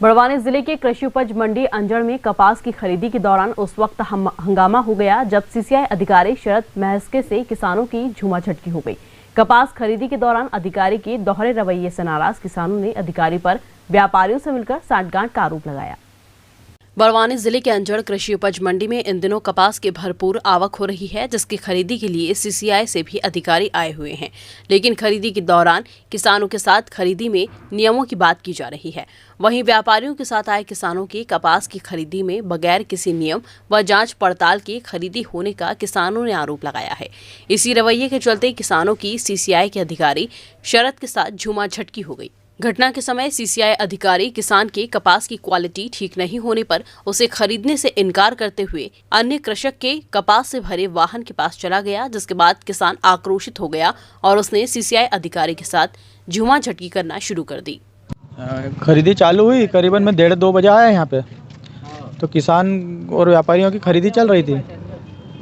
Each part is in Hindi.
बड़वानी जिले के कृषि उपज मंडी अंजड़ में कपास की खरीदी के दौरान उस वक्त हंगामा हो गया जब सीसीआई अधिकारी शरद महस्के से किसानों की झूमाझटकी हो गई। कपास खरीदी के दौरान अधिकारी के दोहरे रवैये से नाराज किसानों ने अधिकारी पर व्यापारियों से मिलकर साठगांठ का आरोप लगाया। बड़वानी जिले के अंजड़ कृषि उपज मंडी में इन दिनों कपास की भरपूर आवक हो रही है, जिसकी खरीदी के लिए सीसीआई से भी अधिकारी आए हुए हैं। लेकिन खरीदी के दौरान किसानों के साथ खरीदी में नियमों की बात की जा रही है। वहीं व्यापारियों के साथ आए किसानों की कपास की खरीदी में बगैर किसी नियम व जांच पड़ताल की खरीदी होने का किसानों ने आरोप लगाया है। इसी रवैये के चलते किसानों की सीसीआई के अधिकारी शरद के साथ झूमाझटकी हो गई। घटना के समय सीसीआई अधिकारी किसान के कपास की क्वालिटी ठीक नहीं होने पर उसे खरीदने से इनकार करते हुए अन्य कृषक के कपास से भरे वाहन के पास चला गया, जिसके बाद किसान आक्रोशित हो गया और उसने सीसीआई अधिकारी के साथ झूमाझटकी करना शुरू कर दी। खरीदी चालू हुई, करीबन मैं 1:30-2 बजे आया यहाँ पे, तो किसान और व्यापारियों की खरीदी चल रही थी।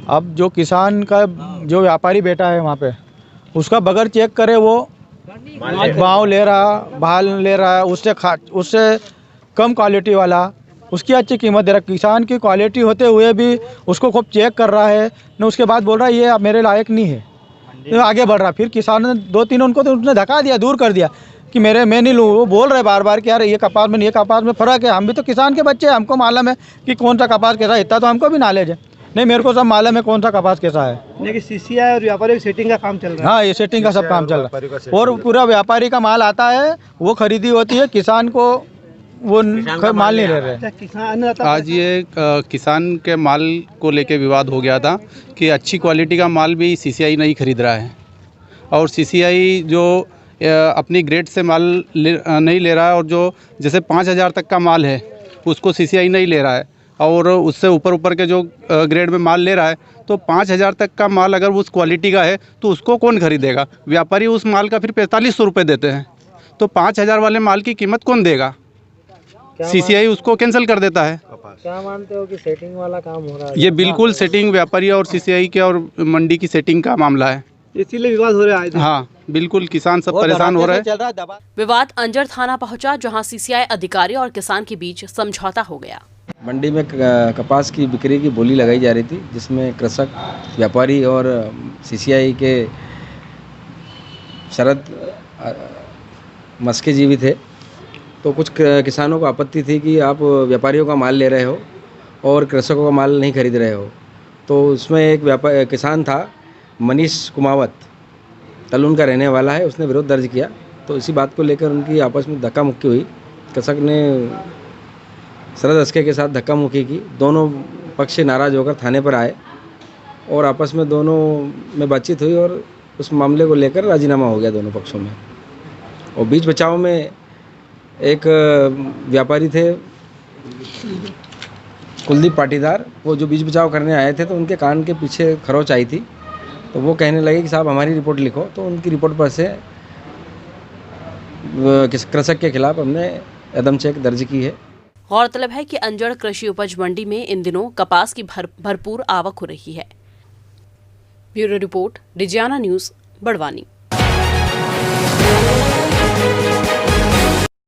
अब जो किसान का जो व्यापारी बैठा है वहाँ पे, उसका बगैर चेक करे वो भाव ले रहा, भाल ले रहा है, उससे कम क्वालिटी वाला उसकी अच्छी कीमत दे रहा है। किसान की क्वालिटी होते हुए भी उसको खूब चेक कर रहा है न, उसके बाद बोल रहा है ये अब मेरे लायक नहीं है, तो आगे बढ़ रहा। फिर किसान ने 2-3 उनको तो उसने धक्का दिया, दूर कर दिया कि मैं नहीं लूँ। वो बोल रहे बार बार कि यार ये कपास में फ़र्क है। हम भी तो किसान के बच्चे हैं, हमको मालूम है कि कौन सा कपास कैसा है, इतना तो हमको भी नॉलेज है। नहीं, मेरे को सब मालूम है कौन सा कपास कैसा है। लेकिन सीसीआई और व्यापारी की सेटिंग का काम चल रहा है। हाँ, ये सेटिंग का सब काम चल रहा है और पूरा व्यापारी का माल आता है, वो खरीदी होती है, किसान को वो माल नहीं ले रहे। किसान आज ये किसान के माल को लेके विवाद हो गया था कि अच्छी क्वालिटी का माल भी सीसीआई नहीं खरीद रहा है और सीसीआई जो अपनी ग्रेड से माल नहीं ले रहा है और जो जैसे 5,000 तक का माल है उसको सीसीआई नहीं ले रहा है और उससे ऊपर के जो ग्रेड में माल ले रहा है, तो 5,000 तक का माल अगर उस क्वालिटी का है तो उसको कौन खरीदेगा? व्यापारी उस माल का फिर 4500 रुपये देते हैं, तो 5,000 वाले माल की कीमत कौन देगा? सीसीआई उसको कैंसिल कर देता है। क्या मानते हो कि सेटिंग वाला काम हो रहा है? ये बिल्कुल सेटिंग व्यापारी और सीसीआई के और मंडी की सेटिंग का मामला है, इसीलिए विवाद हो रहा है। हाँ बिल्कुल, किसान सब परेशान हो रहे हैं। विवाद अंजड़ थाना पहुंचा, जहां सीसीआई अधिकारी और किसान के बीच समझौता हो गया। मंडी में कपास की बिक्री की बोली लगाई जा रही थी, जिसमें कृषक, व्यापारी और सीसीआई के शरद मस्के जी भी थे। तो कुछ किसानों को आपत्ति थी कि आप व्यापारियों का माल ले रहे हो और कृषकों का माल नहीं खरीद रहे हो। तो उसमें एक किसान था, मनीष कुमावत, तलून का रहने वाला है, उसने विरोध दर्ज किया। तो इसी बात को लेकर उनकी आपस में धक्का मुक्की हुई। कृषक ने शरद मस्के के साथ धक्का मुक्की की। दोनों पक्ष नाराज़ होकर थाने पर आए और आपस में दोनों में बातचीत हुई और उस मामले को लेकर राजीनामा हो गया दोनों पक्षों में। और बीच बचाव में एक व्यापारी थे कुलदीप पाटीदार, वो जो बीच बचाव करने आए थे, तो उनके कान के पीछे खरोच आई थी। तो वो कहने लगे कि साहब हमारी रिपोर्ट लिखो। तो उनकी रिपोर्ट पर से कृषक के खिलाफ हमने अदम चेक दर्ज की है। गौरतलब है कि अंजड़ कृषि उपज मंडी में इन दिनों कपास की भरपूर आवक हो रही है। Bureau report, Digiana news, Barwani.